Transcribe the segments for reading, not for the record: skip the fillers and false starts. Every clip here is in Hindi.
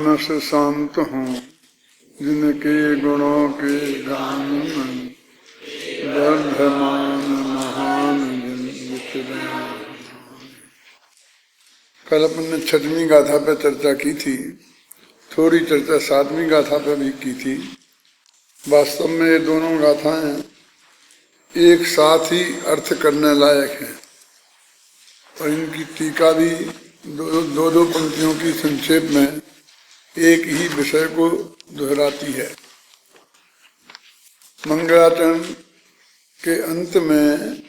मानस शांत हूँ, जिनके गुणों के गान में वर्धमान महान जिन। कल अपन ने छठवीं गाथा पर चर्चा की थी, थोड़ी चर्चा सातवीं गाथा पर भी की थी। वास्तव में ये दोनों गाथाएं एक साथ ही अर्थ करने लायक हैं और इनकी टीका भी दो पंक्तियों की संक्षेप में एक ही विषय को दोहराती है। मंगलाचरण के अंत में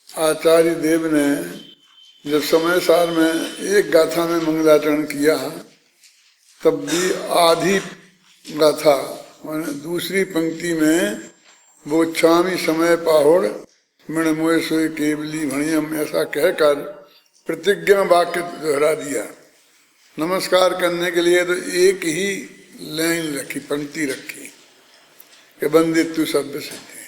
आचार्य देव ने जब समय सार में एक गाथा में मंगलाचरण किया, तब भी आधी गाथा माने दूसरी पंक्ति में बोच्छामी समय पाहोड़ मृणमोय सोय केवली भणियम ऐसा कहकर प्रतिज्ञा वाक्य दोहरा दिया। नमस्कार करने के लिए तो एक ही लाइन रखी, पंक्ति रखी कि बंदित्व शब्द सिद्धि,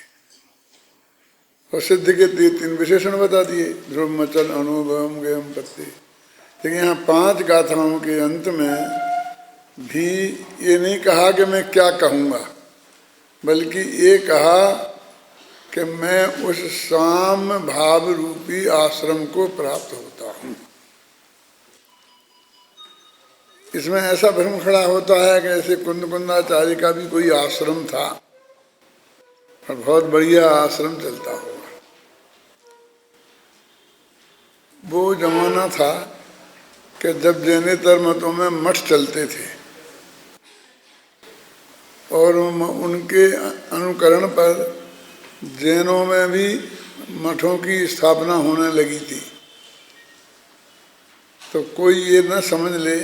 और सिद्ध के तीन विशेषण बता दिए, ध्रुव मचल अनुभवम गयम पत्ते। लेकिन यहाँ 5 गाथाओं के अंत में भी ये नहीं कहा कि मैं क्या कहूँगा, बल्कि ये कहा कि मैं उस साम भाव रूपी आश्रम को प्राप्त होता हूँ। इसमें ऐसा भ्रम खड़ा होता है कि ऐसे कुंदकुंदाचार्य का भी कोई आश्रम था और बहुत बढ़िया आश्रम चलता होगा। वो जमाना था कि जब जैनेतर मतों में मठ चलते थे और उनके अनुकरण पर जैनों में भी मठों की स्थापना होने लगी थी। तो कोई ये न समझ ले,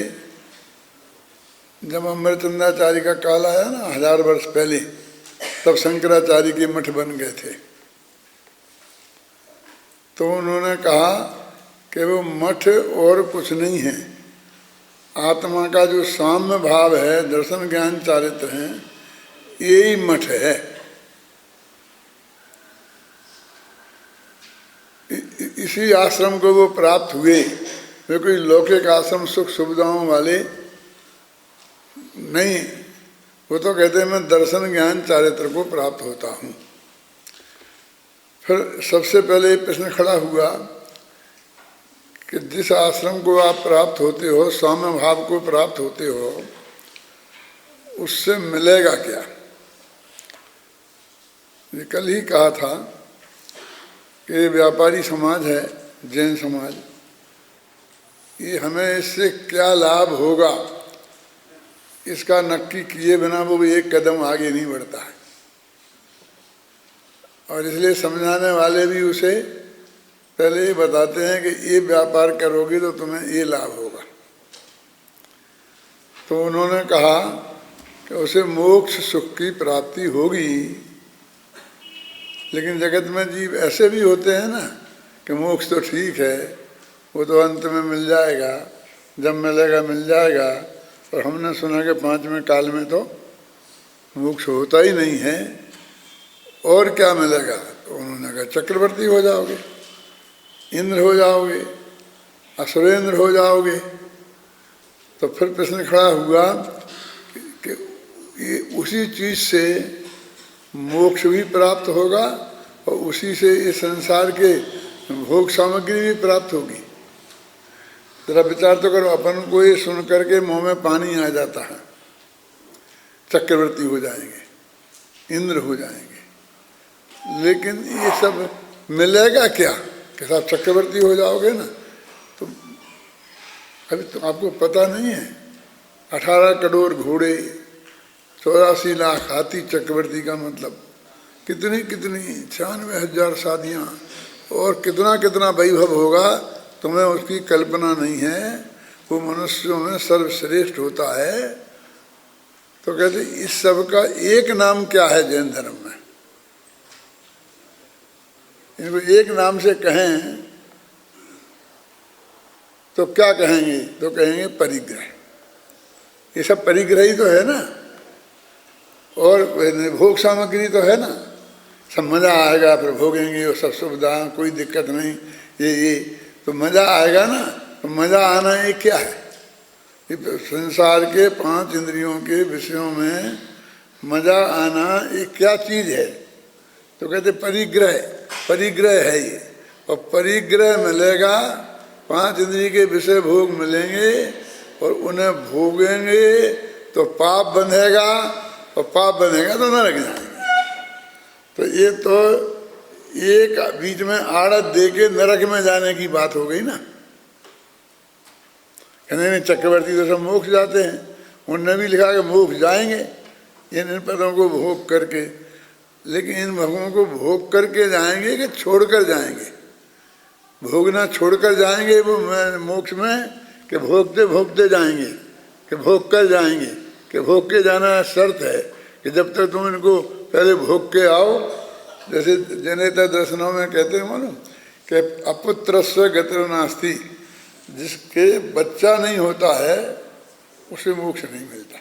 जब अमरचंदाचार्य का काल आया ना 1000 वर्ष पहले, तब शंकराचार्य के मठ बन गए थे। तो उन्होंने कहा कि वो मठ और कुछ नहीं है, आत्मा का जो साम्य भाव है, दर्शन ज्ञान चारित्र है, यही मठ है। इसी आश्रम को वो प्राप्त हुए, वे कोई लौकिक आश्रम सुख सुविधाओं वाले नहीं। वो तो कहते हैं मैं दर्शन ज्ञान चारित्र को प्राप्त होता हूँ। फिर सबसे पहले प्रश्न खड़ा हुआ कि जिस आश्रम को आप प्राप्त होते हो, साम्य भाव को प्राप्त होते हो, उससे मिलेगा क्या? ये कल ही कहा था कि व्यापारी समाज है, जैन समाज, ये हमें इससे क्या लाभ होगा, इसका नक्की किए बिना वो एक कदम आगे नहीं बढ़ता है। और इसलिए समझाने वाले भी उसे पहले ही बताते हैं कि ये व्यापार करोगे तो तुम्हें ये लाभ होगा। तो उन्होंने कहा कि उसे मोक्ष सुख की प्राप्ति होगी, लेकिन जगत में जीव ऐसे भी होते हैं ना कि मोक्ष तो ठीक है, वो तो अंत में मिल जाएगा, जब मिलेगा मिल जाएगा। और हमने सुना कि 5वें काल में तो मोक्ष होता ही नहीं है, और क्या मिलेगा? तो उन्होंने कहा चक्रवर्ती हो जाओगे, इंद्र हो जाओगे, असुरेंद्र हो जाओगे। तो फिर प्रश्न खड़ा हुआ कि ये उसी चीज से मोक्ष भी प्राप्त होगा और उसी से इस संसार के भोग सामग्री भी प्राप्त होगी। जरा विचार तो करो, अपन को ये सुन करके मुंह में पानी आ जाता है। चक्रवर्ती हो जाएंगे, इंद्र हो जाएंगे, लेकिन ये सब मिलेगा क्या कि साहब चक्रवर्ती हो जाओगे ना? तो अभी तो आपको पता नहीं है, 18 करोड़ घोड़े, 84 लाख हाथी चक्रवर्ती का मतलब, कितनी 96,000 शादियाँ और कितना कितना वैभव होगा, तुम्हें उसकी कल्पना नहीं है। वो मनुष्यों में सर्वश्रेष्ठ होता है। तो कहते इस सब का एक नाम क्या है जैन धर्म में? इनको एक नाम से कहें तो क्या कहेंगे? तो कहेंगे परिग्रह। ये सब परिग्रह ही तो है ना, और भोग सामग्री तो है ना। सब मजा आएगा, फिर भोगेंगे और सब सुविधा, कोई दिक्कत नहीं, ये तो मजा आएगा ना। तो मजा आना ये क्या है? संसार के 5 इंद्रियों के विषयों में मजा आना ये क्या चीज है? तो कहते परिग्रह, परिग्रह है ये। और परिग्रह मिलेगा, 5 इंद्रिय के विषय भोग मिलेंगे और उन्हें भोगेंगे तो पाप बंधेगा, और पाप बंधेगा तो नरक जाएंगे। तो ये तो एक बीच में आड़त दे के नरक में जाने की बात हो गई ना। कहने नहीं, चक्रवर्ती तो सब मोक्ष जाते हैं, उनने भी लिखा कि मोक्ष जाएंगे इन पदों को भोग करके। लेकिन इन भोगों को भोग करके जाएंगे कि छोड़कर जाएंगे? भोगना छोड़कर जाएंगे वो मोक्ष में, कि भोगते भोगते जाएंगे, कि भोग कर जाएंगे? कि भोग के जाना शर्त है कि जब तक तुम इनको पहले भोग के आओ। जैसे जनेता दर्शनों में कहते हैं मालूम कि अपुत्रस्य गतिर् नास्ति, जिसके बच्चा नहीं होता है उसे मोक्ष नहीं मिलता।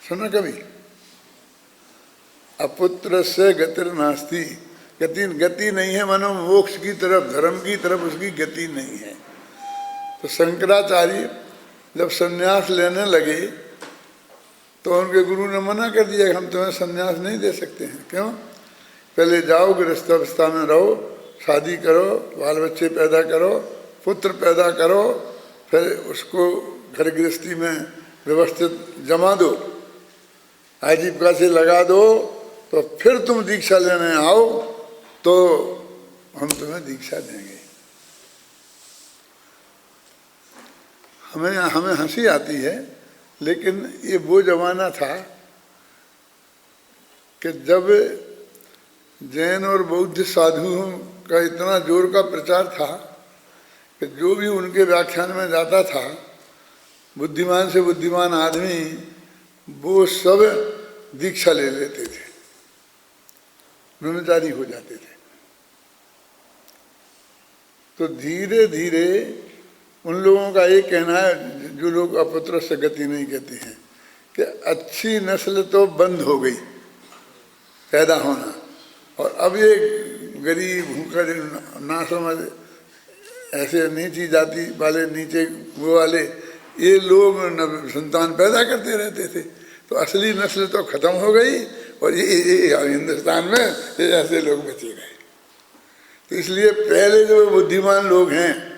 सुना कभी? अपुत्रस्य गतिर् नास्ति, गति नहीं है, मानो मोक्ष की तरफ, धर्म की तरफ उसकी गति नहीं है। तो शंकराचार्य जब संन्यास लेने लगे तो उनके गुरु ने मना कर दिया कि हम तुम्हें संन्यास नहीं दे सकते हैं। क्यों? पहले जाओ गृहस्थ अवस्था में रहो, शादी करो, बाल बच्चे पैदा करो, पुत्र पैदा करो, फिर उसको घर गृहस्थी में व्यवस्थित जमा दो, आजीविका से लगा दो, तो फिर तुम दीक्षा लेने आओ तो हम तुम्हें दीक्षा देंगे। हमें हंसी आती है, लेकिन ये वो जमाना था कि जब जैन और बौद्ध साधुओं का इतना जोर का प्रचार था कि जो भी उनके व्याख्यान में जाता था, बुद्धिमान से बुद्धिमान आदमी वो सब दीक्षा ले लेते थे, ब्रह्मचारी हो जाते थे। तो धीरे धीरे उन लोगों का ये कहना है, जो लोग अपुत्र से गति नहीं कहते हैं, कि अच्छी नस्ल तो बंद हो गई पैदा होना, और अब ये गरीब भूखा ना समझ ऐसे नीची जाति वाले, नीचे वो वाले, ये लोग संतान पैदा करते रहते थे। तो असली नस्ल तो खत्म हो गई, और ये हिंदुस्तान में ये ऐसे लोग बचे गए। तो इसलिए पहले जो बुद्धिमान लोग हैं,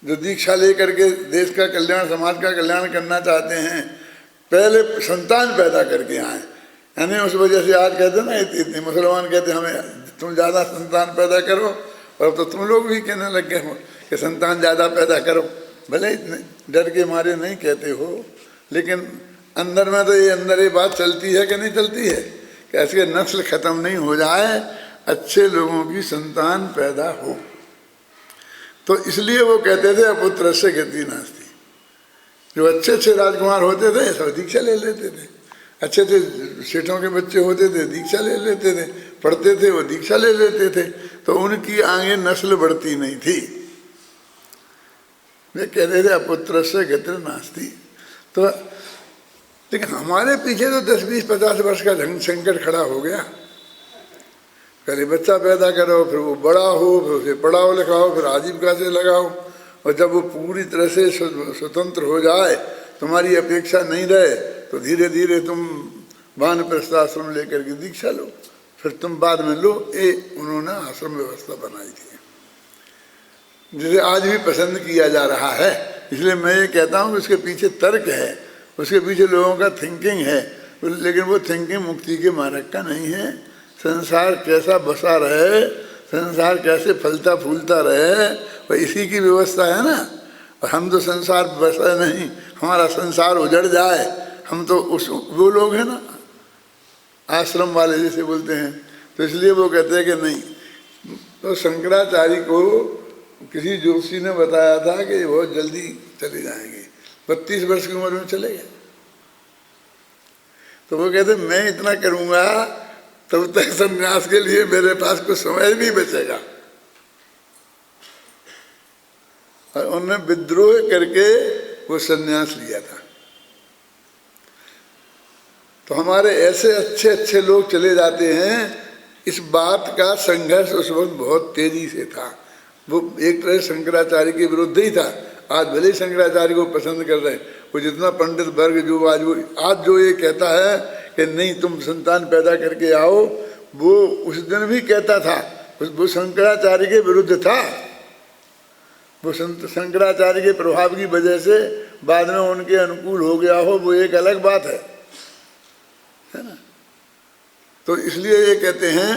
जो दीक्षा लेकर के देश का कल्याण, समाज का कल्याण करना चाहते हैं, पहले संतान पैदा करके आए। यानी उस वजह से आज कहते ना, इतने मुसलमान कहते हमें तुम ज़्यादा संतान पैदा करो, और तो तुम लोग भी कहने लग गए हो कि संतान ज़्यादा पैदा करो। भले इतने डर के मारे नहीं कहते हो, लेकिन अंदर में तो ये अंदर ये बात चलती है कि नहीं चलती है, कि ऐसे नस्ल खत्म नहीं हो जाए, अच्छे लोगों की संतान पैदा हो। तो इसलिए वो कहते थे अपुत्र से गति नास्ति। जो अच्छे अच्छे राजकुमार होते थे सब दीक्षा ले लेते थे, अच्छे अच्छे सेठों के बच्चे होते थे दीक्षा ले लेते थे, पढ़ते थे वो दीक्षा ले लेते थे, तो उनकी आगे नस्ल बढ़ती नहीं थी। वे कहते थे अपुत्र से गति नास्ति। तो लेकिन हमारे पीछे तो 10, 20, 50 वर्ष का संकट खड़ा हो गया। पहले बच्चा पैदा करो, फिर वो बड़ा हो, फिर उसे पढ़ाओ लिखाओ, फिर आजीविका से लगाओ, और जब वो पूरी तरह से स्वतंत्र हो जाए, तुम्हारी अपेक्षा नहीं रहे, तो धीरे धीरे तुम वानप्रस्थ आश्रम लेकर के दीक्षा लो, फिर तुम बाद में लो। ये उन्होंने आश्रम व्यवस्था बनाई थी, जिसे आज भी पसंद किया जा रहा है। इसलिए मैं ये कहता हूँ कि उसके पीछे तर्क है, उसके पीछे लोगों का थिंकिंग है, लेकिन वो थिंकिंग मुक्ति के मार्ग का नहीं है। संसार कैसा बसा रहे, संसार कैसे फलता फूलता रहे, वह इसी की व्यवस्था है ना। और हम तो संसार बसा नहीं, हमारा संसार उजड़ जाए, हम तो उस वो लोग हैं ना आश्रम वाले जैसे बोलते हैं। तो इसलिए वो कहते हैं कि नहीं। तो शंकराचार्य को किसी जोशी ने बताया था कि बहुत जल्दी चले जाएंगे, 32 वर्ष की उम्र में चले गए। तो वो कहते मैं इतना करूँगा तब तक संन्यास के लिए मेरे पास कुछ समय नहीं बचेगा। और उन्होंने विद्रोह करके वो संन्यास लिया था। तो हमारे ऐसे अच्छे अच्छे लोग चले जाते हैं। इस बात का संघर्ष उस वक्त बहुत तेजी से था। वो एक तरह शंकराचार्य के विरुद्ध ही था। आज भले ही शंकराचार्य को पसंद कर रहे, वो जितना पंडित वर्ग जो आज जो ये कहता है कि नहीं तुम संतान पैदा करके आओ, वो उस दिन भी कहता था, वो शंकराचार्य के विरुद्ध था। वो शंकराचार्य के प्रभाव की वजह से बाद में उनके अनुकूल हो गया हो, वो एक अलग बात है ना। तो इसलिए ये कहते हैं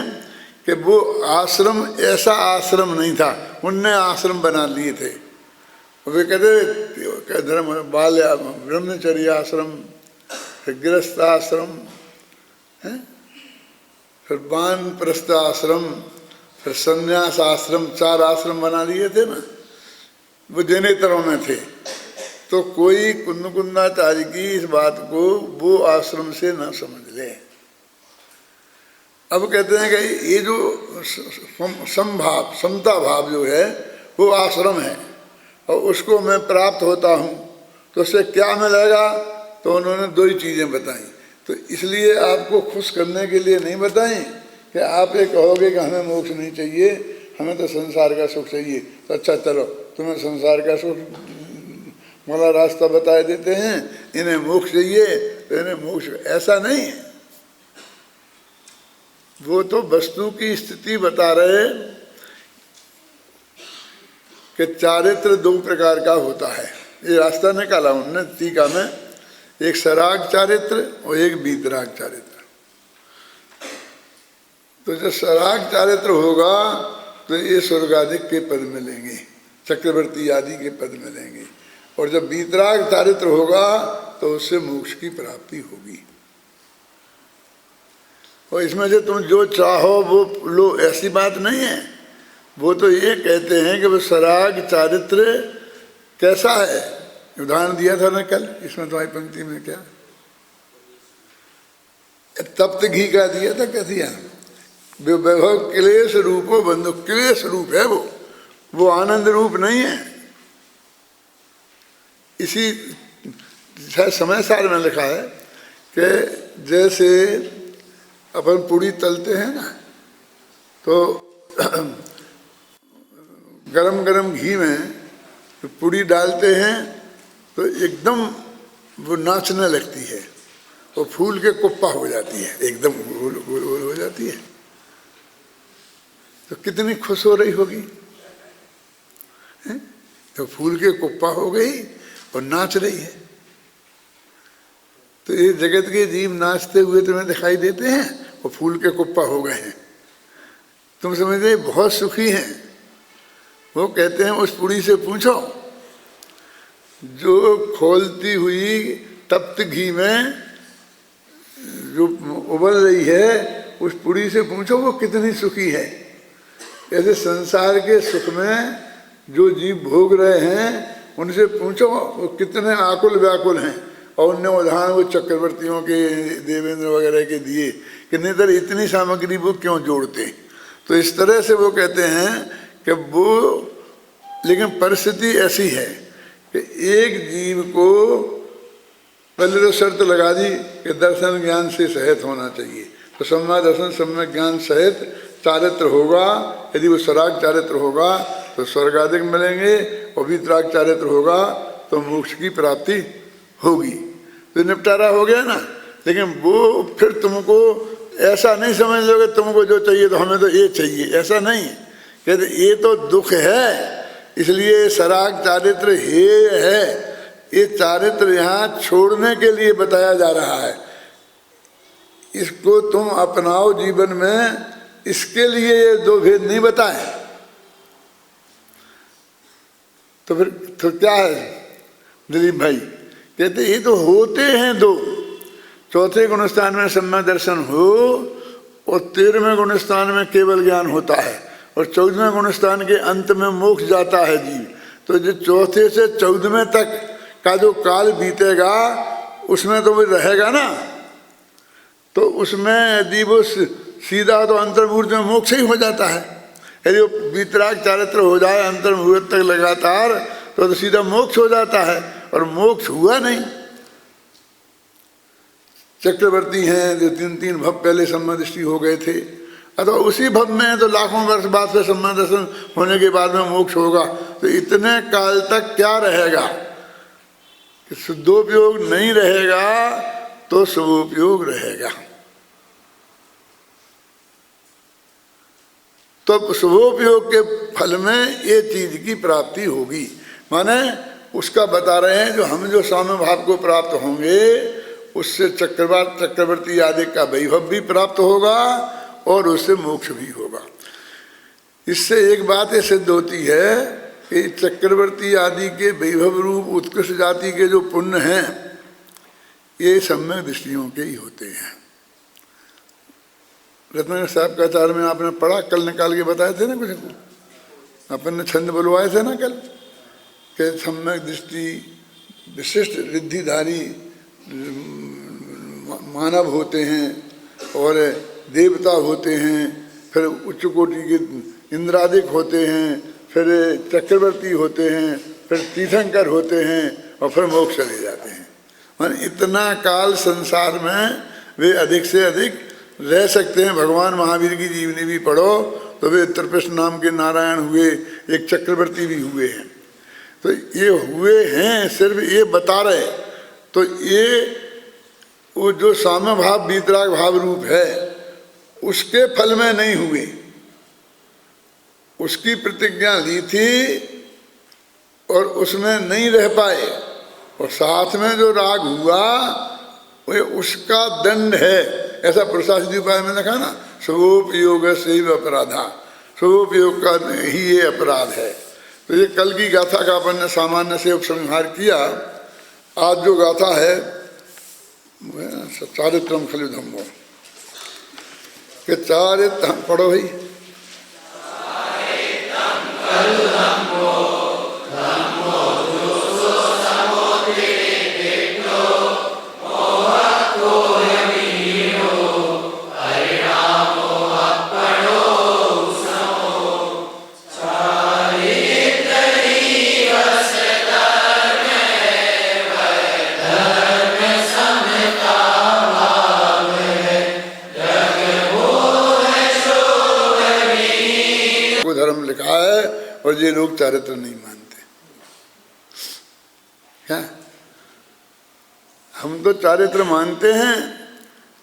कि वो आश्रम ऐसा आश्रम नहीं था, उनने आश्रम बना लिए थे। वे कहते धर्म बाल्य ब्रह्मचर्य आश्रम, फिर गृहस्थ आश्रम है, फिर वानप्रस्थ आश्रम, फिर संन्यास आश्रम, 4 आश्रम बना लिए थे ना, वो जनेतरों में थे। तो कोई कुंदकुंदाचार्य की इस बात को वो आश्रम से न समझ ले। अब कहते हैं कि ये जो समभाव समता भाव जो है वो आश्रम है, और उसको मैं प्राप्त होता हूँ, तो उससे क्या मिलेगा? तो उन्होंने 2 ही चीज़ें बताई। तो इसलिए आपको खुश करने के लिए नहीं बताई कि आप ये कहोगे कि हमें मोक्ष नहीं चाहिए, हमें तो संसार का सुख चाहिए। तो अच्छा चलो तुम्हें संसार का सुख वाला रास्ता बता देते हैं, इन्हें मोक्ष चाहिए तो इन्हें मोक्ष, ऐसा नहीं है। वो तो वस्तु की स्थिति बता रहे कि चारित्र 2 प्रकार का होता है। ये रास्ता निकाला उन्होंने टीका में, एक सराग चारित्र और एक वीतराग चारित्र। तो जब सराग चारित्र होगा तो ये स्वर्गाधिक के पद मिलेंगे, चक्रवर्ती आदि के पद मिलेंगे, और जब वीतराग चारित्र होगा तो उससे मोक्ष की प्राप्ति होगी। और इसमें से तुम जो चाहो वो लो, ऐसी बात नहीं है। वो तो ये कहते हैं कि वो सराग चारित्र कैसा है, उदाहरण दिया था ना कल, इसमें तुम्हारी पंक्ति में क्या तप्त घी का दिया था, क्या दिया? वैभव क्लेश रूपो बंधु, क्लेश रूप है वो आनंद रूप नहीं है। इसी समय सार में लिखा है कि जैसे अपन पूड़ी तलते हैं ना, तो गरम गरम घी में पूड़ी डालते हैं तो एकदम वो नाचने लगती है, वो फूल के कुप्पा हो जाती है, एकदम गोल गोल गोल हो जाती है। तो कितनी खुश हो रही होगी, तो फूल के कुप्पा हो गई और नाच रही है। तो ये जगत के जीव नाचते हुए तुम्हें दिखाई देते हैं, वो फूल के कुप्पा हो गए हैं, तुम समझते बहुत सुखी हैं। वो कहते हैं उस पूड़ी से पूछो जो खोलती हुई तप्त घी में जो उबल रही है, उस पूड़ी से पूछो वो कितनी सुखी है। ऐसे संसार के सुख में जो जीव भोग रहे हैं उनसे पूछो वो कितने आकुल व्याकुल हैं। और उनने उदाहरण वो चक्रवर्तियों के, देवेंद्र वगैरह के दिए कि निधर इतनी सामग्री वो क्यों जोड़ते। तो इस तरह से वो कहते हैं कि वो, लेकिन परिस्थिति ऐसी है कि एक जीव को पहले तो शर्त लगा दी कि दर्शन ज्ञान से सहित होना चाहिए। तो सम्यक दर्शन सम्यक ज्ञान सहित चारित्र होगा। यदि वो सराग चारित्र होगा तो स्वर्गाधिक मिलेंगे, और वीतराग चारित्र होगा तो मोक्ष की प्राप्ति होगी। तो निपटारा हो गया ना। लेकिन वो फिर तुमको ऐसा नहीं समझ लोगे तुमको जो चाहिए तो हमें तो ये चाहिए, ऐसा नहीं। कहते ये तो दुख है, इसलिए सराग चारित्र हे है। ये चारित्र यहाँ छोड़ने के लिए बताया जा रहा है। इसको तुम अपनाओ जीवन में, इसके लिए ये 2 भेद नहीं बताए। तो फिर तो क्या है दिलीप भाई? कहते ये तो होते हैं 2। चौथे गुणस्थान में सम्यक दर्शन हो, और 13वें गुणस्थान में केवल ज्ञान होता है, और 14वें गुणस्थान के अंत में मोक्ष जाता है जीव। तो जो चौथे से 14वें तक का जो काल बीतेगा उसमें तो वो रहेगा ना। तो उसमें यदि वो सीधा तो अंतर्मुहूर्त में मोक्ष ही हो जाता है। यदि वो वीतराग चारित्र हो जाए अंतर्मुहूर्त तक लगातार तो सीधा मोक्ष हो जाता है, और मोक्ष हुआ नहीं। चक्रवर्ती हैं जो 3 भव पहले सम्यक दृष्टि हो गए थे, अथवा उसी भव में है तो लाखों वर्ष बाद से सम्यक दर्शन होने के बाद में मोक्ष होगा, तो इतने काल तक क्या रहेगा कि शुद्धोपयोग नहीं रहेगा तो शुभोपयोग रहेगा। तो शुभोपयोग के फल में ये चीज की प्राप्ति होगी। माने उसका बता रहे हैं जो हम जो साम्य भाव को प्राप्त होंगे उससे चक्रवर्ती आदि का वैभव भी प्राप्त होगा और उससे मोक्ष भी होगा। इससे एक बात ये सिद्ध होती है कि चक्रवर्ती आदि के वैभव रूप उत्कृष्ट जाति के जो पुण्य हैं ये सम्यक दृष्टियों के ही होते हैं। रत्नाकर साहब का आचार्य में आपने पढ़ा, कल निकाल के बताए थे ना, कुछ अपन ने छंद बुलवाए थे ना कल, कि सम्यक दृष्टि विशिष्ट रिद्धिधारी मानव होते हैं और देवता होते हैं, फिर उच्च कोटि के इंद्रादिक होते हैं, फिर चक्रवर्ती होते हैं, फिर तीर्थंकर होते हैं और फिर मोक्ष चले जाते हैं। मान इतना काल संसार में वे अधिक से अधिक रह सकते हैं। भगवान महावीर की जीवनी भी पढ़ो तो वे त्रिप्रश्न नाम के नारायण हुए, एक चक्रवर्ती भी हुए हैं। तो ये हुए हैं, सिर्फ ये बता रहे। तो ये वो जो साम्य भाव वीतराग भाव रूप है उसके फल में नहीं हुए, उसकी प्रतिज्ञा ली थी और उसमें नहीं रह पाए, और साथ में जो राग हुआ वो उसका दंड है। ऐसा पुरुषार्थी उपाय में लिखा ना, शुभोपयोग से अपराधा, शुभोपयोग का ही ये अपराध है। तो ये कल की गाथा का अपन ने सामान्य से उपसंहार किया। आज जो गाथा है चारित्रम खलु धम्मो, कि चारित्र पढ़ो भाई। और ये लोग चारित्र नहीं मानते। क्या हम तो चारित्र मानते हैं,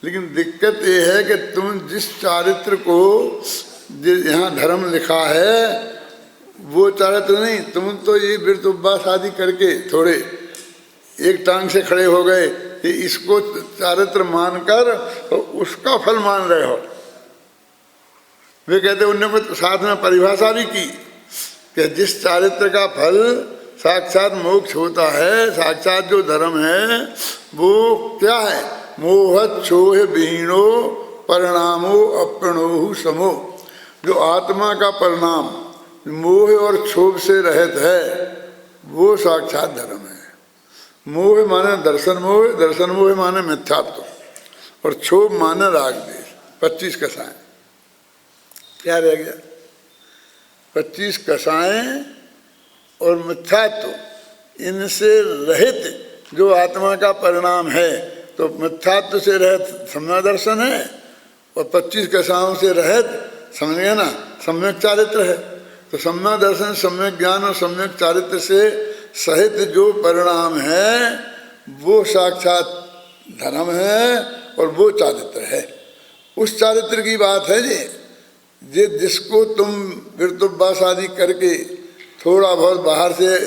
लेकिन दिक्कत ये है कि तुम जिस चारित्र को यहाँ धर्म लिखा है वो चारित्र नहीं, तुम तो ये वृत्तुब्बास आदि करके थोड़े एक टांग से खड़े हो गए कि इसको चारित्र मानकर और उसका फल मान रहे हो। वे कहते उन्होंने साथ में परिभाषा भी की कि जिस चारित्र का फल साक्षात मोक्ष होता है, साक्षात जो धर्म है वो क्या है, मोह क्षोह विहीणो परिणामो अप्रणोह समो। जो आत्मा का परिणाम मोह और क्षोभ से रहित है वो साक्षात धर्म है। मोह माने दर्शन मोह, दर्शन मोह माने मिथ्यात्व, और क्षोभ माने राग देश। 25 कसाएं क्या रह गया, 25 कसाएं और मिथ्यात्व, इनसे रहित जो आत्मा का परिणाम है। तो मिथ्यात्व से रहित सम्यक दर्शन है और 25 कसाओं से रहित समझिए ना सम्यक चारित्र है। तो सम्यक दर्शन, सम्यक ज्ञान और सम्यक चारित्र से सहित जो परिणाम है वो साक्षात धर्म है और वो चारित्र है। उस चारित्र की बात है ये जिसको तुम वृत्तुब्बास आदि करके थोड़ा बहुत बाहर से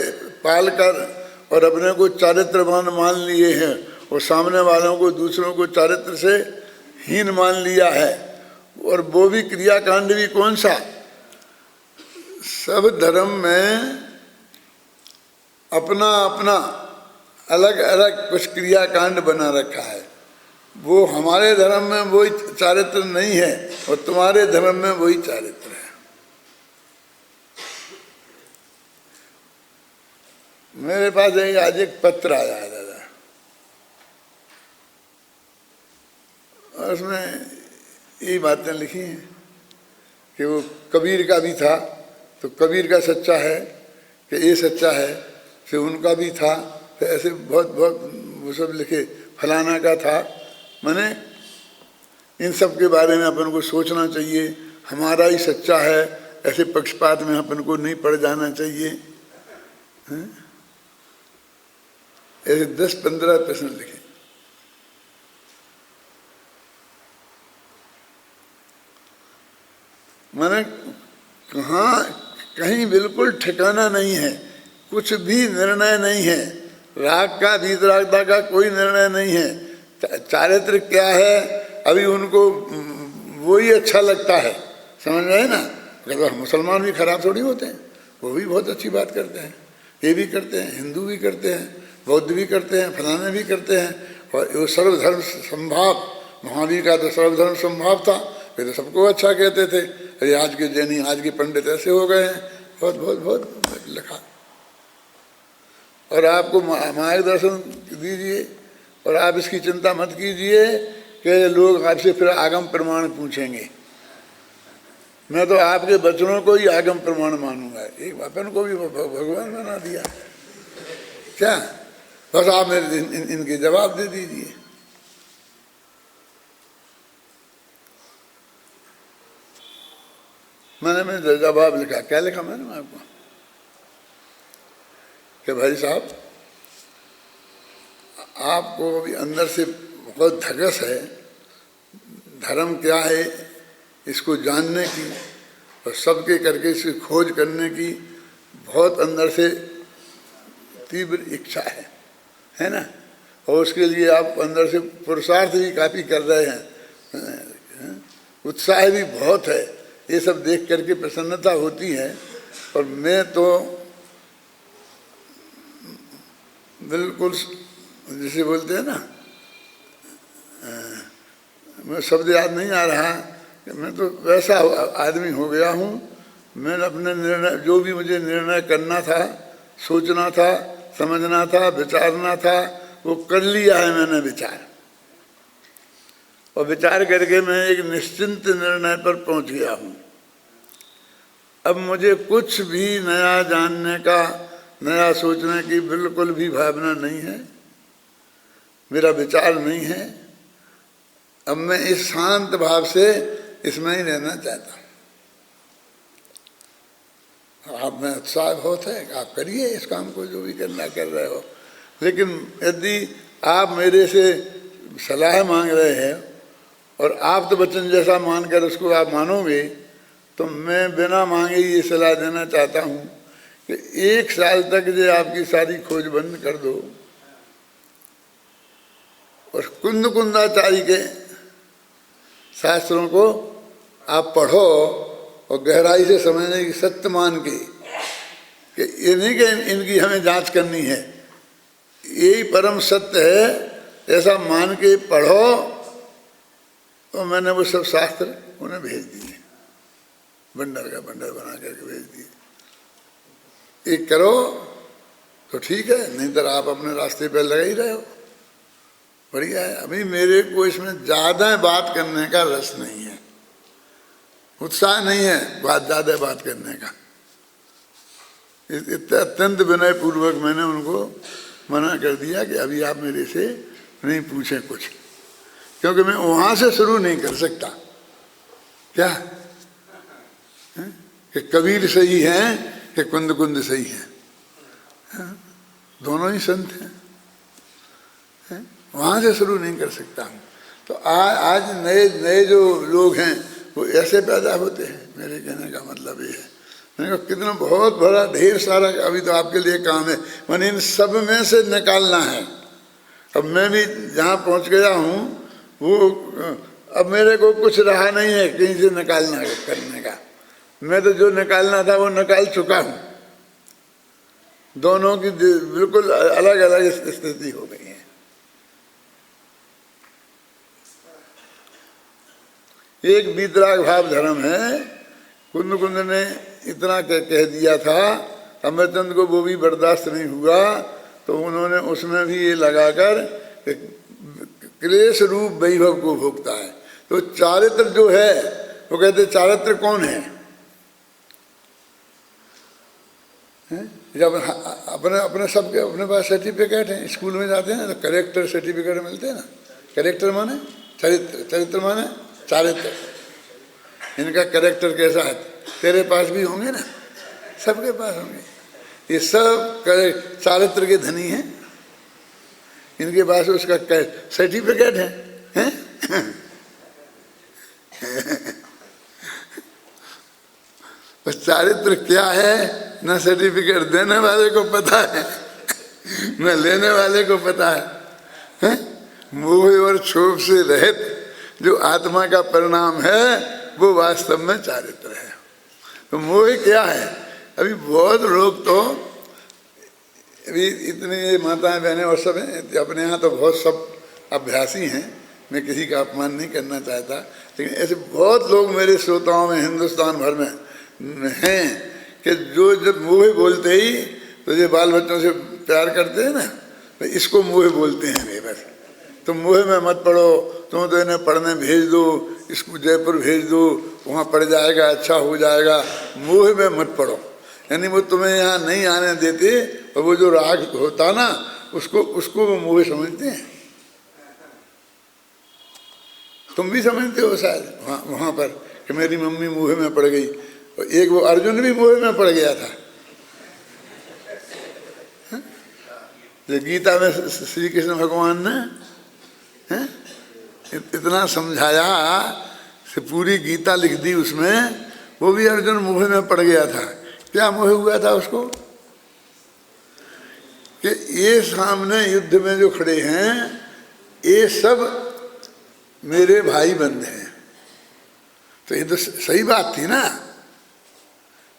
पाल कर और अपने को चारित्रवान मान लिए हैं और सामने वालों को दूसरों को चारित्र से हीन मान लिया है। और वो भी क्रियाकांड भी कौन सा, सब धर्म में अपना अपना अलग अलग कुछ क्रियाकांड बना रखा है। वो हमारे धर्म में वही चारित्र नहीं है और तुम्हारे धर्म में वही चारित्र है। मेरे पास आज एक पत्र आया है दादा, और उसमें यही बातें लिखी हैं कि वो कबीर का भी था तो कबीर का सच्चा है कि ये सच्चा है, फिर उनका भी था, फिर ऐसे बहुत बहुत वो सब लिखे, फलाना का था। मैंने इन सब के बारे में अपन को सोचना चाहिए, हमारा ही सच्चा है, ऐसे पक्षपात में अपन को नहीं पड़ जाना चाहिए। ऐसे 10-15 प्रश्न लिखे। माने कहीं बिल्कुल ठिकाना नहीं है, कुछ भी निर्णय नहीं है, राग का वीतरागता का कोई निर्णय नहीं है। चारित्र क्या है अभी उनको वही अच्छा लगता है, समझ रहे हैं ना। मतलब मुसलमान भी खराब थोड़ी होते हैं, वो भी बहुत अच्छी बात करते हैं, ये भी करते हैं, हिंदू भी करते हैं, बौद्ध भी करते हैं, फलाने भी करते हैं। और वो सर्वधर्म संभाव, महावीर का तो सर्वधर्म संभाव था, वे तो सबको अच्छा कहते थे। अरे आज के जैनी, आज के पंडित ऐसे हो गए हैं, बहुत बहुत बहुत लिखा। और आपको मार्गदर्शन दीजिए, और आप इसकी चिंता मत कीजिए कि लोग आपसे फिर आगम प्रमाण पूछेंगे। मैं तो आपके बचनों को ही आगम प्रमाण मानूंगा। एक अपन को भी भगवान बना दिया क्या? बस आप मेरे इनके जवाब दे दीजिए। मैंने जवाब लिखा। क्या लिखा मैंने आपको कि भाई साहब, आपको अभी अंदर से बहुत धगस है धर्म क्या है इसको जानने की, और सबके करके इसकी खोज करने की बहुत अंदर से तीव्र इच्छा है ना। और उसके लिए आप अंदर से पुरुषार्थ भी काफ़ी कर रहे हैं, उत्साह भी बहुत है। ये सब देख करके प्रसन्नता होती है। और मैं तो बिल्कुल जैसे बोलते हैं ना, मैं शब्द याद नहीं आ रहा कि मैं तो वैसा आदमी हो गया हूँ। मैंने अपने निर्णय, जो भी मुझे निर्णय करना था, सोचना था, समझना था, विचारना था, वो कर लिया है मैंने विचार। और विचार करके मैं एक निश्चिंत निर्णय पर पहुँच गया हूँ। अब मुझे कुछ भी नया जानने का, नया सोचने की बिल्कुल भी भावना नहीं है, मेरा विचार नहीं है। अब मैं इस शांत भाव से इसमें ही रहना चाहता हूँ। आप में उत्साह बहुत है, आप करिए इस काम को, जो भी करना कर रहे हो। लेकिन यदि आप मेरे से सलाह मांग रहे हैं और आप तो वचन जैसा मानकर उसको आप मानोगे, तो मैं बिना मांगे ये सलाह देना चाहता हूँ कि 1 साल तक जो आपकी सारी खोज बंद कर दो और कुंदाचारी के शास्त्रों को आप पढ़ो और गहराई से समझने की सत्य मान के, कि ये नहीं कि इनकी हमें जांच करनी है, यही परम सत्य है, ऐसा मान के पढ़ो। तो मैंने वो सब शास्त्र उन्हें भेज दिए, बंडर का बंडर बना करके भेज दिए। एक करो तो ठीक है, नहीं तो आप अपने रास्ते पर लगे ही रहे हो, बढ़िया है। अभी मेरे को इसमें ज़्यादा बात करने का रस नहीं है, उत्साह नहीं है ज़्यादा बात करने का। इतना अत्यंत विनय पूर्वक मैंने उनको मना कर दिया कि अभी आप मेरे से नहीं पूछें कुछ, क्योंकि मैं वहाँ से शुरू नहीं कर सकता। क्या कि कबीर सही हैं कि कुंद कुंद सही है, दोनों ही संत हैं, वहाँ से शुरू नहीं कर सकता हूँ। तो आज नए नए जो लोग हैं वो ऐसे पैदा होते हैं। मेरे कहने का मतलब ये है, मैंने कहा कितना बहुत बड़ा ढेर सारा अभी तो आपके लिए काम है, मैंने इन सब में से निकालना है। अब मैं भी जहाँ पहुँच गया हूँ वो अब मेरे को कुछ रहा नहीं है कहीं से निकालना करने का। मैं तो जो निकालना था वो निकाल चुका हूँ। दोनों की बिल्कुल अलग अलग स्थिति हो गई है। एक वीतराग भाव धर्म है। कुंद कुंद ने इतना कह दिया था, अमरचंद को वो भी बर्दाश्त नहीं हुआ, तो उन्होंने उसमें भी ये लगाकर क्लेश रूप वैभव को भोगता है। तो चारित्र जो है वो कहते चारित्र कौन है? जब अपने अपने सबके अपने पास सर्टिफिकेट है, स्कूल में जाते हैं तो करेक्टर सर्टिफिकेट मिलते हैं ना। करेक्टर माने चरित्र, चरित्र माने चारित्र, इनका कैरेक्टर कैसा है, तेरे पास भी होंगे ना, सबके पास होंगे। ये सब चारित्र के धनी हैं, इनके पास उसका सर्टिफिकेट है? चारित्र क्या है न सर्टिफिकेट देने वाले को पता है न लेने वाले को पता है? मोह और क्षोभ से रहित जो आत्मा का परिणाम है वो वास्तव में चारित्र है। तो मोह क्या है? अभी बहुत लोग तो अभी इतने माताएं बहनें और सब हैं, अपने यहाँ तो बहुत सब अभ्यासी हैं, मैं किसी का अपमान नहीं करना चाहता, लेकिन ऐसे बहुत लोग मेरे श्रोताओं में हिंदुस्तान भर में हैं कि जो जब मोह बोलते ही तो ये बाल बच्चों से प्यार करते हैं ना, तो इसको मोह बोलते हैं। वे बस तुम मोह में मत पढ़ो, तुम तो इन्हें पढ़ने भेज दो, इसको जयपुर भेज दो, वहाँ पढ़ जाएगा, अच्छा हो जाएगा, मोह में मत पढ़ो। यानी वो तुम्हें यहाँ नहीं आने देते, और वो जो राग होता ना उसको वो मोह समझते हैं। तुम भी समझते हो शायद वहाँ पर कि मेरी मम्मी मोह में पड़ गई, और एक वो अर्जुन भी मोह में पड़ गया था। जो गीता में श्री कृष्ण भगवान ने इतना समझाया, से पूरी गीता लिख दी उसमें, वो भी अर्जुन मोह में पड़ गया था। क्या मोह हुआ था उसको कि ये सामने युद्ध में जो खड़े हैं ये सब मेरे भाई बंद हैं। तो ये तो सही बात थी ना,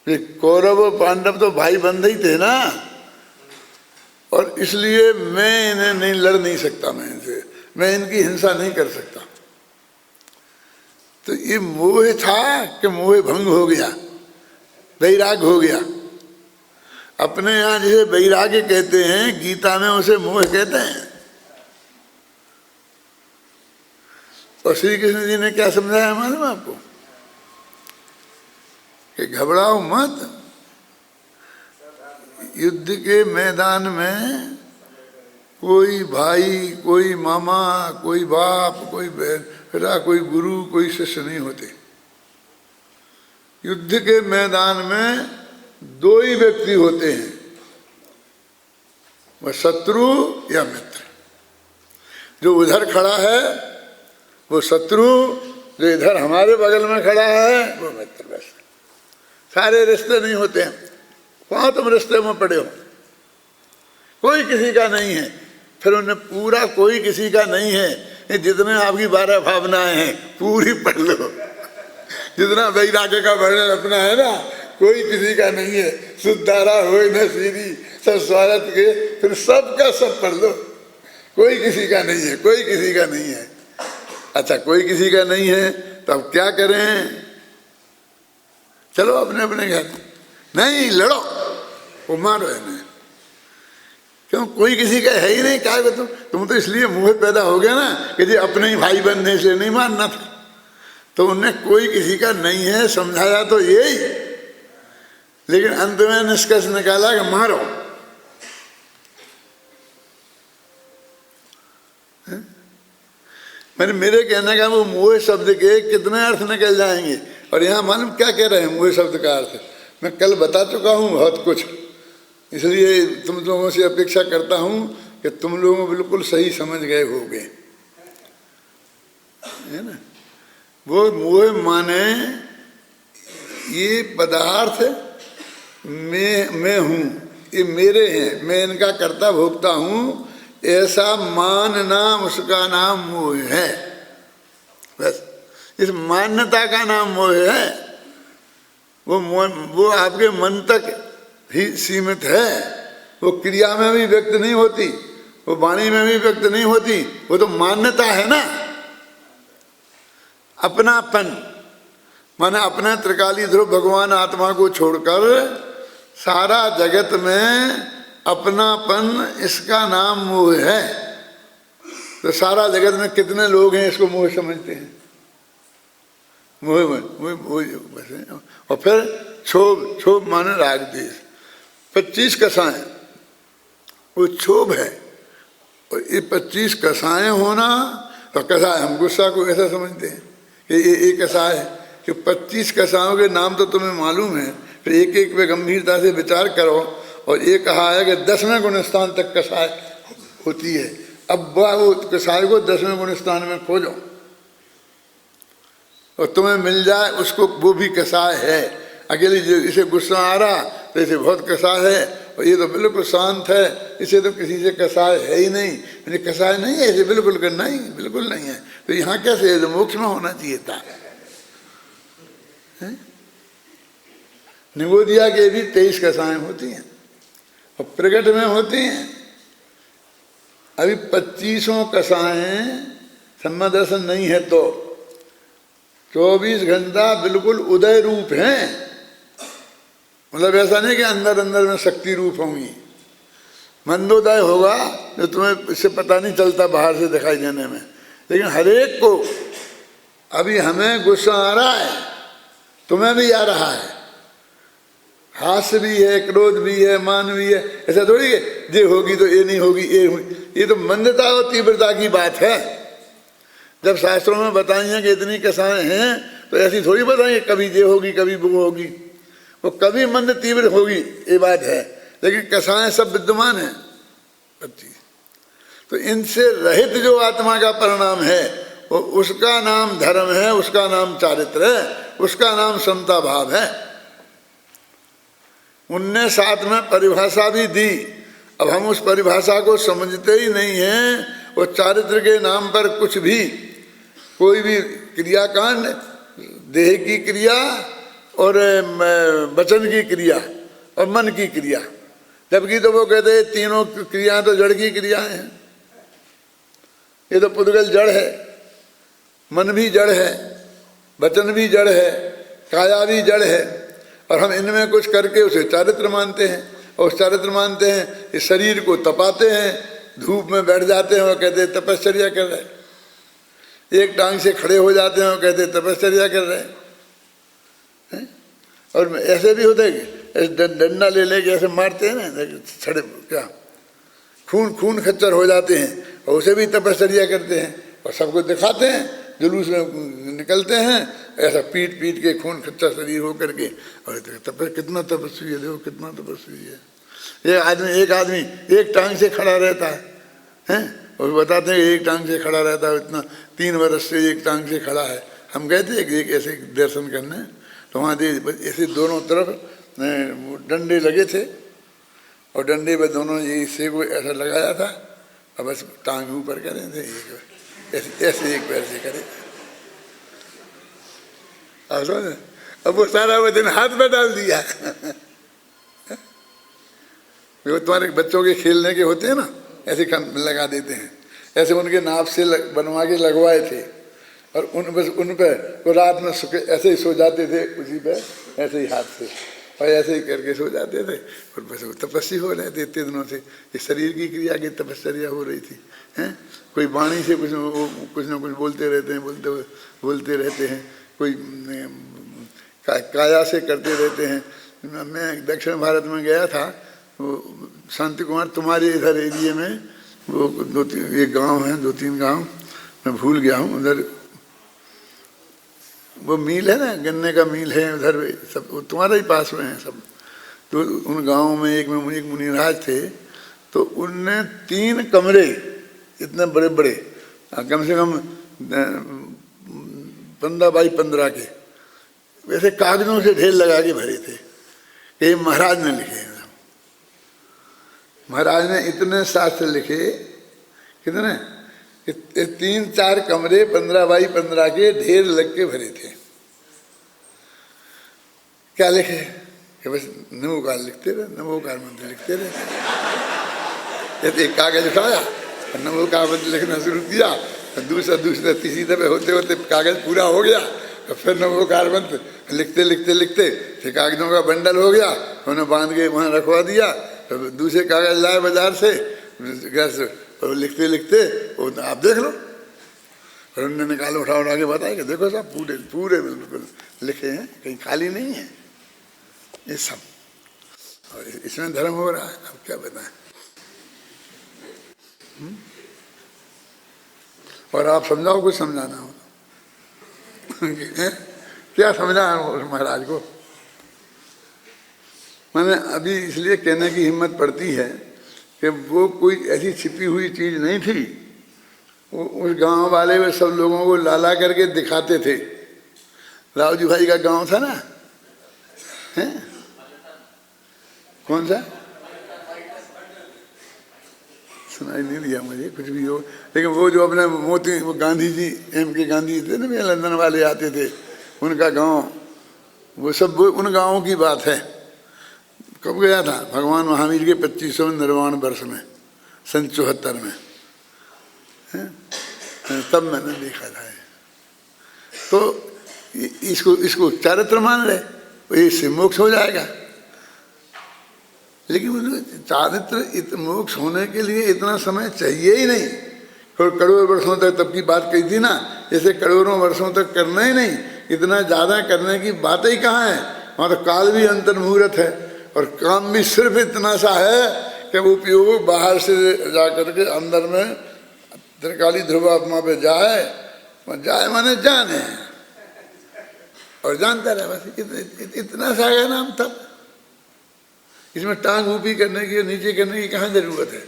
ये कौरव और पांडव तो भाई बंद ही थे ना, और इसलिए मैं इन्हें नहीं लड़ नहीं सकता, मैं इनकी हिंसा नहीं कर सकता। तो ये मोह था कि मोह भंग हो गया, वैराग हो गया। अपने यहाँ जिसे वैराग्य कहते हैं, गीता में उसे मोह कहते हैं। और श्री कृष्ण जी ने क्या समझाया मालूम आपको कि घबराओ मत, युद्ध के मैदान में कोई भाई, कोई मामा, कोई बाप, कोई बेटा, कोई गुरु, कोई शिष्य नहीं होते। युद्ध के मैदान में दो ही व्यक्ति होते हैं, वह शत्रु या मित्र। जो उधर खड़ा है वो शत्रु, जो इधर हमारे बगल में खड़ा है वो मित्र। बस सारे रिश्ते नहीं होते हैं। वहां तुम रिश्ते में पड़े हो, कोई किसी का नहीं है। फिर उन्हें पूरा कोई किसी का नहीं है, जितने आपकी 12 भावनाएं हैं पूरी पढ़ लो, जितना वैराग्य का वर्णन अपना है ना, कोई किसी का नहीं है। सुधारा हो न सीधी सब स्वागत के, फिर सबका सब पढ़ लो, कोई किसी का नहीं है, कोई किसी का नहीं है। अच्छा, कोई किसी का नहीं है तो अब क्या करें? चलो अपने अपने घर, नहीं लड़ो, वो मारो इन्हें। क्यों? कोई किसी का है ही नहीं। क्या है तुम तो इसलिए मोह पैदा हो गया ना कि जी अपने ही भाई बनने से नहीं मानना था। तो उन्हें कोई किसी का नहीं है समझाया तो यही, लेकिन अंत में निष्कर्ष निकाला कि मारो। मैंने मेरे कहने का वो मोह शब्द के कितने अर्थ निकल जाएंगे। और यहाँ मालूम क्या कह रहे हैं मोह शब्द का अर्थ? मैं कल बता चुका हूँ बहुत कुछ, इसलिए तुम लोगों से अपेक्षा करता हूँ कि तुम लोग बिल्कुल सही समझ गए होगे, है ना। वो मोह माने ये पदार्थ मैं हूँ, ये मेरे हैं, मैं इनका कर्ता भोगता हूँ, ऐसा मानना उसका नाम मोह है। बस इस मान्यता का नाम मोह है। वो आपके मन तक ही सीमित है, वो क्रिया में भी व्यक्त नहीं होती, वो वाणी में भी व्यक्त नहीं होती। वो तो मान्यता है ना, अपनापन माने अपने त्रिकाली ध्रुव भगवान आत्मा को छोड़कर सारा जगत में अपनापन, इसका नाम मोह है। तो सारा जगत में कितने लोग हैं इसको मोह समझते हैं? मोह बस है। और फिर क्षोभ माने राग देश। 25 कसाएं वो क्षोभ है। और ये 25 कसाएं होना, तो कसाएं हम गुस्सा को ऐसा समझते हैं ये कसाय है कि 25 कसायों के नाम तो तुम्हें मालूम है, फिर एक एक पे गंभीरता से विचार करो। और ये कहा है कि 10वें गुणस्थान तक कसाय होती है। अब वो कसाय को 10वें गुणस्थान में खोजो और तुम्हें मिल जाए उसको, वो भी कसाय है। अकेले जो इसे गुस्सा आ रहा तो इसे बहुत कसाय है, और ये तो बिल्कुल शांत है, इसे तो किसी से कसाय है ही नहीं। मैंने कसाय नहीं है इसे, बिल्कुल करना ही बिल्कुल नहीं है। तो यहाँ कैसे है? तो मोक्ष में होना चाहिए था। निगोदिया के भी 23 कसाएं होती हैं और प्रकट में होती हैं। अभी 25 कसाएं सम्मा दर्शन नहीं है तो 24 घंटा बिल्कुल उदय रूप हैं। मतलब ऐसा नहीं कि अंदर अंदर में शक्ति रूप होंगी। मंदोदय होगा जो तुम्हें इससे पता नहीं चलता बाहर से दिखाई देने में, लेकिन हरेक को अभी हमें गुस्सा आ रहा है, तुम्हें भी आ रहा है, हास्य भी है, क्रोध भी है, मान भी है। ऐसा थोड़ी है ये होगी तो ये नहीं होगी, ये तो मंदता और तीव्रता की बात है। जब शास्त्रों में बताइए कि इतनी कसाएं हैं तो ऐसी थोड़ी बताएंगे कभी ये होगी कभी वो होगी। वो कभी मंद तीव्र होगी ये बात है, लेकिन कसाएं सब विद्यमान है 25। तो इनसे रहित जो आत्मा का परिणाम है वो उसका नाम धर्म है, उसका नाम चारित्र है, उसका नाम समता भाव है। उनने साथ में परिभाषा भी दी। अब हम उस परिभाषा को समझते ही नहीं हैं। वो चारित्र के नाम पर कुछ भी, कोई भी क्रियाकांड, देह की क्रिया और वचन की क्रिया और मन की क्रिया, जबकि तो वो कहते हैं तीनों क्रिया तो जड़ की क्रियाएं हैं। ये तो पुद्गल जड़ है, मन भी जड़ है, वचन भी जड़ है, काया भी जड़ है, और हम इनमें कुछ करके उसे चारित्र मानते हैं। और उस चारित्र मानते हैं, इस शरीर को तपाते हैं, धूप में बैठ जाते हैं और कहते हैं तपश्चर्या कर रहे हैं। एक टांग से खड़े हो जाते हैं और कहते हैं तपश्चर्या कर रहे हैं। और ऐसे भी होते हैं कि डंडा ले लेके ऐसे मारते हैं ना, छड़े क्या खून खच्चर हो जाते हैं और उसे भी तपश्चर्या करते हैं और सबको दिखाते हैं, जुलूस में निकलते हैं ऐसा पीट के खून खच्चा शरीर हो करके। और कितना तपस्वी है, देखो कितना तपस्वी है। एक आदमी एक टांग से खड़ा रहता है और बताते हैं एक टांग से खड़ा रहता है, इतना 3 वर्ष से एक टांग से खड़ा है। हम गए थे एक ऐसे दर्शन करने, तो वहाँ ऐसे दोनों तरफ डंडे लगे थे और डंडे पर दोनों ये हिस्से को ऐसा लगाया था और बस टांग ऊपर करे थे, ऐसे एक पैर से करे। अब वो सारा वजन हाथ में डाल दिया। वो तुम्हारे बच्चों के खेलने के होते हैं ना, ऐसे लगा देते हैं, ऐसे उनके नाप से बनवा के लगवाए थे और उन पे वो रात में ऐसे ही सो जाते थे, उसी पे ऐसे ही हाथ से और ऐसे ही करके सो जाते थे। और बस वो तपस्वी हो रहे थे इतने दिनों से, इस शरीर की क्रिया की तपस्या हो रही थी। हैं कोई वाणी से कुछ न कुछ बोलते रहते हैं, बोलते रहते हैं, कोई काया से करते रहते हैं। मैं दक्षिण भारत में गया था, वो शांति कुमार तुम्हारे इधर एरिए में वो 2-3 गाँव हैं, 2-3 गाँव मैं भूल गया हूँ। उधर वो मील है ना, गन्ने का मील है उधर, सब वो तुम्हारे ही पास में है सब। तो उन गाँव में एक मुनिराज थे, तो उनने 3 कमरे इतने बड़े बड़े, कम से कम 15 बाई 15 के, वैसे कागजों से ढेर लगा के भरे थे कि महाराज ने लिखे। महाराज ने इतने शास्त्र लिखे, कितने 3-4 कमरे 15 बाई 15 के ढेर लग के भरे थे। क्या लिखे कि बस नमोकार लिखते रहे, नमोकार मंत्र लिखते रहे। एक कागज उठाया और नमोकार मंत्र लिखना शुरू किया, दूसरा तीसरी दफे होते होते कागज पूरा हो गया, तो फिर नमोकार मंत्र लिखते फिर कागजों का बंडल हो गया, उन्हें बांध के वहाँ रखवा दिया। तो दूसरे कागज लाए बाजार से, और लिखते वो आप देख लो। और उन्होंने निकाल उठा के बताया कि देखो साहब पूरे बिल्कुल लिखे हैं, कहीं खाली नहीं है ये सब। और इसमें धर्म हो रहा है, अब क्या बताएं। और आप समझाओ, कुछ समझाना हो। क्या समझा उस महाराज को। मैंने अभी इसलिए कहने की हिम्मत पड़ती है कि वो कोई ऐसी छिपी हुई चीज नहीं थी। वो उस गांव वाले वे सब लोगों को लाला करके दिखाते थे। रावजी भाई का गांव था ना, है कौन सा, सुनाई नहीं दिया मुझे कुछ भी हो। लेकिन वो जो अपने मोती, वो गांधी जी, M.K. गांधी थे ना, लंदन वाले आते थे, उनका गांव, वो सब वो उन गांवों की बात है। कब गया था? भगवान महावीर के 25वें निर्वाण वर्ष में, सन 74 में, तब मैंने देखा था। तो इसको चारित्र मान ले, इससे मोक्ष हो जाएगा। लेकिन चारित्र मोक्ष होने के लिए इतना समय चाहिए ही नहीं। करोड़ों वर्षों तक तब की बात कही थी ना, जैसे करोड़ों वर्षों तक करना ही नहीं, इतना ज्यादा करने की बात ही कहाँ है। वहाँ तो काल भी अंतर्मुहूर्त है और काम भी सिर्फ इतना सा है कि उपयोग बाहर से जा करके अंदर में त्रिकाली ध्रुवात्मा पे जाए माने जाने और जानता रहे, बस इतना सा है नाम। तब इसमें टांग ऊपी करने की, नीचे करने की कहाँ जरूरत है?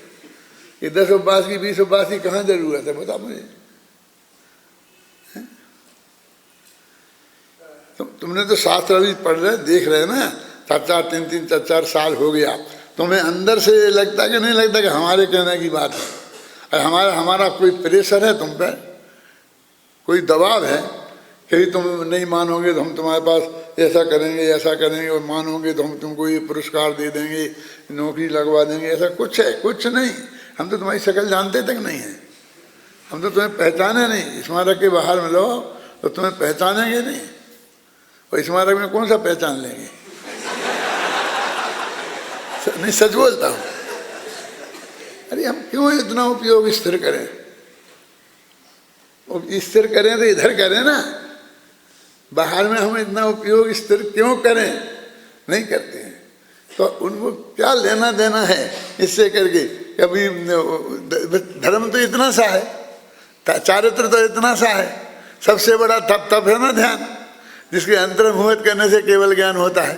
ये 10 उपवास की 20 उपवास की कहाँ जरूरत है, बता मुझे। तुमने तो शास्त्र अभी पढ़ रहे, देख रहे ना, 4-4 साल हो गया। तुम्हें अंदर से लगता कि नहीं लगता कि हमारे कहने की बात है? और हमारा कोई प्रेशर है तुम पर, कोई दबाव है कि तुम नहीं मानोगे तो हम तुम्हारे पास ऐसा करेंगे, और मानोगे तो हम तुमको ये पुरस्कार दे देंगे, नौकरी लगवा देंगे, ऐसा कुछ है? कुछ नहीं। हम तो तुम्हारी शक्ल जानते तक नहीं है, हम तो तुम्हें पहचाने नहीं। स्मारक के बाहर मिलो तो तुम्हें पहचानेंगे नहीं, और स्मारक में कौन सा पहचान लेंगे? नहीं, सच बोलता हूँ। अरे हम क्यों इतना उपयोग स्थिर करें? स्थिर करें तो इधर करें ना, बाहर में हम इतना उपयोग स्थिर क्यों करें? नहीं करते हैं। तो उनको क्या लेना देना है इससे करके? कभी धर्म तो इतना सा है, चारित्र तो इतना सा है, सबसे बड़ा तप है ना ध्यान, जिसके अंतर्मुहूर्त करने से केवल ज्ञान होता है।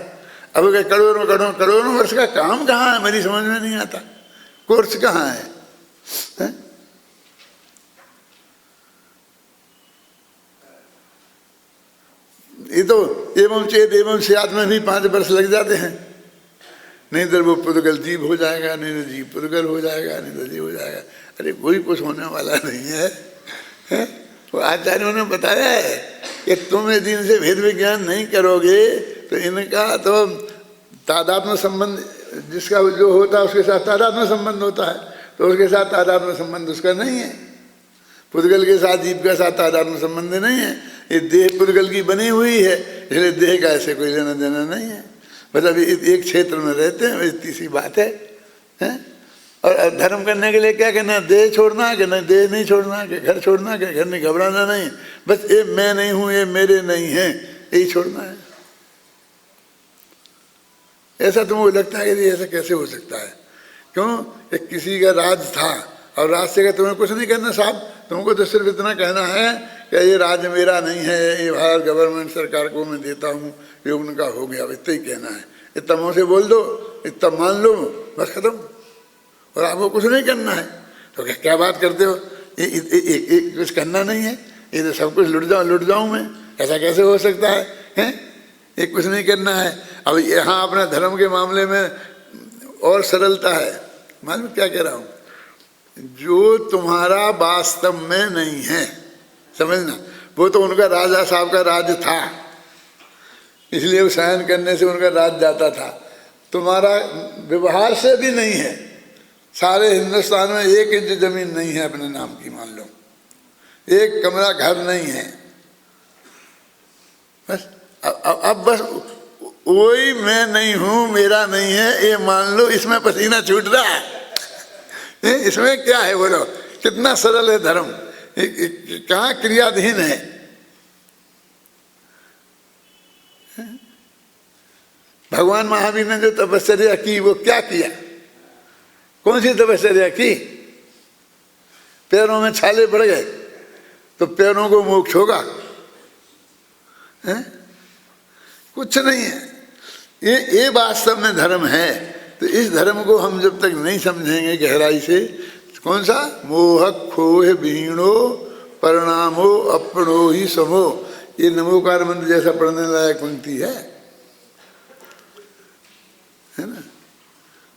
अब करोड़ों वर्ष का काम कहाँ है? मेरी समझ में नहीं आता। कोर्स कहाँ है? ये तो एवं चेत एवं स्यात् में भी 5 वर्ष लग जाते हैं। नहीं तो वो पुद्गल जीव हो जाएगा, नहीं तो जीव पुद्गल हो जाएगा, नहीं तो जीव हो जाएगा। अरे कोई कुछ होने वाला नहीं है, वो आचार्यों ने बताया है कि तुम यदि इनसे भेद विज्ञान नहीं करोगे तो इनका तो तादात्म्य संबंध, जिसका जो होता है उसके साथ तादात्म्य संबंध होता है, तो उसके साथ तादात्म्य संबंध उसका नहीं है। पुद्गल के साथ जीव का साथ तादात्म्य संबंध नहीं है। ये देह पुद्गल की बनी हुई है, इसलिए देह का ऐसे कोई लेना देना नहीं है। बस अभी एक क्षेत्र में रहते हैं, इतनी सी बात है, और धर्म करने के लिए क्या कहना? देह छोड़ना कि नहीं, देह नहीं छोड़ना कि घर छोड़ना कि घर नहीं, घबराना नहीं। बस ये मैं नहीं हूं, ये मेरे नहीं है, यही छोड़ना है। ऐसा तुमको लगता है कि ऐसा कैसे हो सकता है? क्यों? कि किसी का राज था और राज से तुम्हें कुछ नहीं करना साहब, तुमको तो सिर्फ इतना कहना है कि ये राज मेरा नहीं है, ये भारत गवर्नमेंट सरकार को मैं देता हूँ, ये उनका हो गया, इतना ही कहना है। इतना मुँह से बोल दो, इतना मान लो, बस खत्म। और आपको कुछ नहीं करना है तो क्या बात करते हो? ये कुछ करना नहीं है, ये तो सब कुछ लुट जाऊँ मैं, ऐसा कैसे हो सकता है? ये कुछ नहीं करना है। अब यहाँ अपने धर्म के मामले में और सरलता है। मालूम क्या कह रहा हूँ? जो तुम्हारा वास्तव में नहीं है, समझना, वो तो उनका राजा साहब का राज था, इसलिए वो शयन करने से उनका राज जाता था। तुम्हारा व्यवहार से भी नहीं है। सारे हिंदुस्तान में 1 इंच जमीन नहीं है अपने नाम की, मान लो, 1 कमरा घर नहीं है। बस अब बस वही मैं नहीं हूं, मेरा नहीं है, ये मान लो, इसमें पसीना छूट रहा है। इसमें क्या है बोलो? कितना सरल है धर्म, कहाँ क्रियाधीन है। भगवान महावीर ने जो तपस्या की वो क्या किया? कौन सी तपस्या की? पैरों में छाले पड़ गए तो पैरों को मोक्ष होगा, हैं? कुछ नहीं है। ये वास्तव में धर्म है। तो इस धर्म को हम जब तक नहीं समझेंगे गहराई से, कौन सा? मोह खोह बीणो परिणामो अपनो ही समो, ये नमोकार मंत्र जैसा पढ़ने लायक पंक्ति है ना?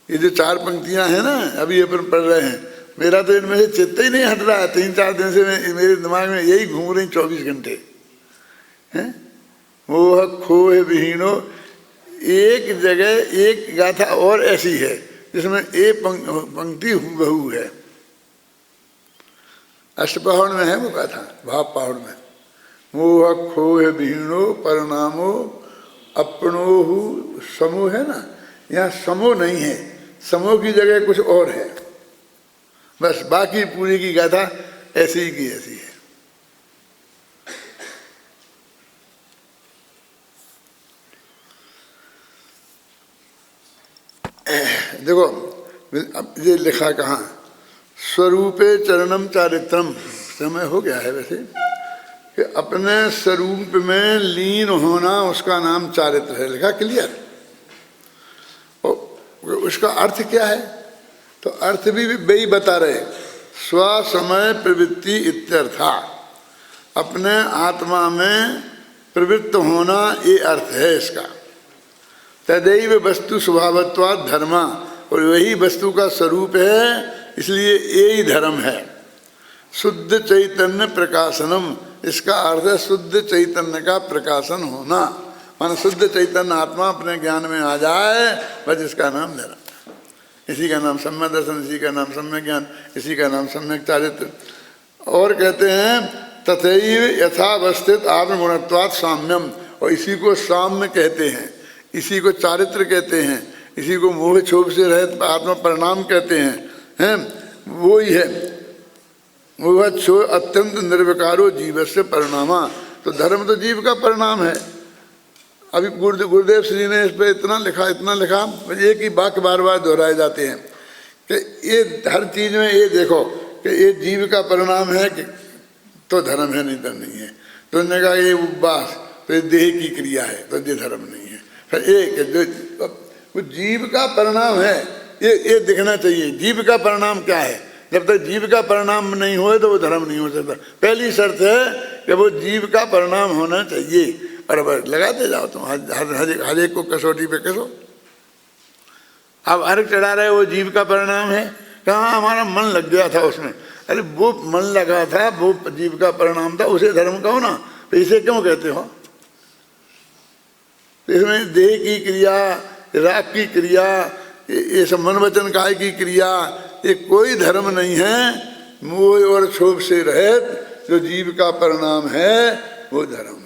ये जो 4 पंक्तियां हैं ना अभी अपन पढ़ रहे हैं, मेरा तो इनमें से चित्त ही नहीं हट रहा है। 3-4 दिन से मेरे दिमाग में यही घूम रही 24 घंटे हैं। मोह खोह विहीनो, एक जगह एक गाथा और ऐसी है जिसमें एक पंक्ति हुबहू है। अष्टपहड़ में है वो गाथा, भाव पहाड़ में। मोह खोह विहीनो परिणामो अपनो समो है ना, यहाँ समो नहीं है, समो की जगह कुछ और है। बस बाकी पूरी की गाथा ऐसी ही की ऐसी है। देखो अब ये लिखा कहाँ, स्वरूपे चरणम चारित्रम, समय हो गया है वैसे, कि अपने स्वरूप में लीन होना उसका नाम चारित्र है, लिखा क्लियर। और उसका अर्थ क्या है? तो अर्थ भी वही बता रहे, स्व समय प्रवृत्ति इत्यर्था, अपने आत्मा में प्रवृत्त होना, ये अर्थ है इसका। तदैव वस्तु स्वभावत्वात् धर्मा, और वही वस्तु का स्वरूप है, इसलिए ये ही धर्म है। शुद्ध चैतन्य प्रकाशनम, इसका अर्थ है शुद्ध चैतन्य का प्रकाशन होना, माना शुद्ध चैतन्य आत्मा अपने ज्ञान में आ जाए, बस इसका नाम धर्म। इसी का नाम सम्यक दर्शन, इसी का नाम सम्यक ज्ञान, इसी का नाम सम्यक चारित्र। और कहते हैं तथैव यथावस्थित आत्मगुणत्वात् साम्यम, और इसी को साम्य कहते हैं, इसी को चारित्र कहते हैं, इसी को मोह क्षोभ से रहित आत्मा परिणाम कहते हैं, वो ही है। मोह क्षोभ अत्यंत निर्विकारो जीवस्य परिणामा, तो धर्म तो जीव का परिणाम है। अभी गुरुदेव श्री ने इस पर इतना लिखा, एक ही वाक्य बार बार दोहराए जाते हैं कि ये हर चीज में ये देखो कि ये जीव का परिणाम है कि तो धर्म है, नहीं तो नहीं है। तो उन्होंने कहा ये उपवास तो ये देह की क्रिया है, तो ये धर्म नहीं है। फिर एक जो वो जीव का परिणाम है, ये दिखना चाहिए। जीव का परिणाम क्या है? जब तक जीव का परिणाम नहीं हो तो वो धर्म नहीं हो सकता। पहली शर्त है कि वो जीव का परिणाम होना चाहिए। और अब लगाते जाओ तुम, हर एक को कसौटी पे कसो। अब अर्घ चढ़ा रहे वो जीव का परिणाम है, कहाँ हमारा मन लग गया था उसमें। अरे वो मन लगा था, वो जीव का परिणाम था, उसे धर्म कहो ना, तो इसे क्यों कहते हो? इसमें देह की क्रिया, राग की क्रिया, ये सब मन वचन काय की क्रिया, ये कोई धर्म नहीं है। मोह और क्षोभ से रहित जो जीव का परिणाम है वो धर्म।